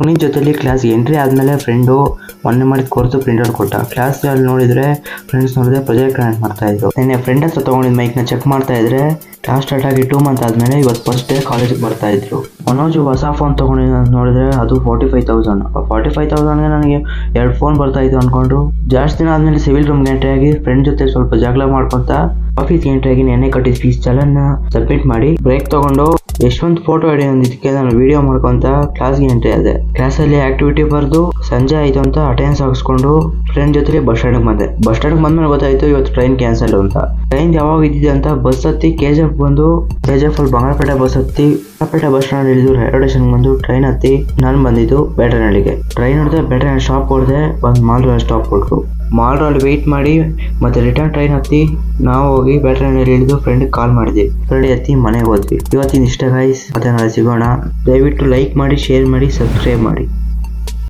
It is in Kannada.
ಅವನ ಜೊತೆಲಿ ಕ್ಲಾಸ್ಗೆ ಎಂಟ್ರಿ ಆದಮೇಲೆ ಫ್ರೆಂಡು ಮೊನ್ನೆ ಮಾಡಿದ ಕೋರ್ಸು ಪ್ರಿಂಟೌಟ್ ಕೊಟ್ಟ. ಕ್ಲಾಸಲ್ಲಿ ನೋಡಿದ್ರೆ ಫ್ರೆಂಡ್ಸ್ ನೋಡಿದ್ರೆ ಪ್ರಾಜೆಕ್ಟ್ ಕನೆಕ್ಟ್ ಮಾಡ್ತಾ ಇದ್ರು. ನೆನ್ನೆ ಫ್ರೆಂಡ್ ಹತ್ರ ತೊಗೊಂಡಿದ್ದ ಮೈಕ್ನ ಚೆಕ್ ಮಾಡ್ತಾ ಇದ್ರೆ ಕ್ಲಾಸ್ ಸ್ಟಾರ್ಟ್ ಆಗಿ 2 ಮಂತ್ ಆದಮೇಲೆ ಇವತ್ತು ಫಸ್ಟ್ ಡೇ ಕಾಲೇಜಿಗೆ ಬರ್ತಾ ಇದ್ರು. ಮನೋಜ್ ಹೊಸ ಫೋನ್ ತೊಗೊಂಡಿದ್ದ ನೋಡಿದ್ರೆ ಅದು 45,000. 45,000ಗೆ ನನಗೆ 2 ಫೋನ್ ಬರ್ತಾ ಇತ್ತು ಅನ್ಕೊಂಡು ಜಾಸ್ತಿ ದಿನ ಆದಮೇಲೆ ಸಿವಿಲ್ ರೂಮ್ಗೆ ಎಂಟ್ರಿ ಆಗಿ ಫ್ರೆಂಡ್ ಜೊತೆ ಸ್ವಲ್ಪ ಜಗಳ ಮಾಡ್ಕೊಂತ ಆಫೀಸ್ಗೆ ಎಂಟ್ರಿ ಆಗಿ ನೆನ್ನೆ ಕಟ್ಟಿದ ಫೀಸ್ ಚಲನ್ನ ಸಬ್ಮಿಟ್ ಮಾಡಿ ಬ್ರೇಕ್ ತಗೊಂಡು ಯಶವಂತ್ ಫೋಟೋ ಹಿಡಿಯೋದಕ್ಕೆ ನಾನು ವಿಡಿಯೋ ಮಾಡ್ಕೊಂತ ಕ್ಲಾಸ್ಗೆ ಎಂಟ್ರಿ ಆದೆ. ಕ್ಲಾಸಲ್ಲಿ ಆಕ್ಟಿವಿಟಿ ಬರೆದು ಸಂಜೆ ಆಯಿತು ಅಂತ ಅಟೆಂಡೆನ್ಸ್ ಹಾಕಿಸ್ಕೊಂಡು ಫ್ರೆಂಡ್ ಜೊತೆ ಬಸ್ ಸ್ಟ್ಯಾಂಡ್ಗೆ ಬಂದೆ. ಬಸ್ ಸ್ಟ್ಯಾಂಡ್ಗೆ ಬಂದ್ಮೇಲೆ ಗೊತ್ತಾಯಿತು ಇವತ್ತು ಟ್ರೈನ್ ಕ್ಯಾನ್ಸಲ್ ಅಂತ. ಟ್ರೈನ್ ಯಾವಾಗ ಇದ್ದಿದೆ ಅಂತ ಬಸ್ ಹತ್ತಿ KGF ಬಂದು KGF ಅಲ್ಲಿ ಬಂಗಾರಪೇಟೆ ಬಸ್ ಹತ್ತಿ ಬಂಗಾರಪೇಟೆ ಬಸ್ ಸ್ಟ್ಯಾಂಡ್ ಇಳಿದು ರೈಲ್ವೆ ಸ್ಟೇಷನ್ ಬಂದು ಟ್ರೈನ್ ಹತ್ತಿ ನಾನು ಬಂದಿದ್ದು ಬೇಟನಹಳ್ಳಿಗೆ. ಟ್ರೈನ್ ಹೊಡೆದೆ ಬೇಟನಹಳ್ಳಿ ಸ್ಟಾಪ್ ಹೊಡೆದೆ, ಒಂದು ಮಾಲ್ ಸ್ಟಾಪ್ ಕೊಟ್ಟರು. ಮಾಲ್ ರೋಡ್ ವೆಯ್ಟ್ ಮಾಡಿ ಮತ್ತೆ ರಿಟರ್ನ್ ಟ್ರೈನ್ ಹತ್ತಿ ನಾವು ಹೋಗಿ ಬೇಟನಹಳ್ಳಿ ಇಳಿದು ಫ್ರೆಂಡ್ಗೆ ಕಾಲ್ ಮಾಡಿದ್ವಿ. ಫ್ರೆಂಡ್ ಎತ್ತಿ ಮನೆಗೆ ಹೋದ್ವಿ. ಇವತ್ತಿನ ಇಷ್ಟ ಗೈಸ್, ಮತ್ತೆ ನಾಳೆ ಸಿಗೋಣ. ದಯವಿಟ್ಟು ಲೈಕ್ ಮಾಡಿ, ಶೇರ್ ಮಾಡಿ, ಸಬ್ಸ್ಕ್ರೈಬ್ ಮಾಡಿ.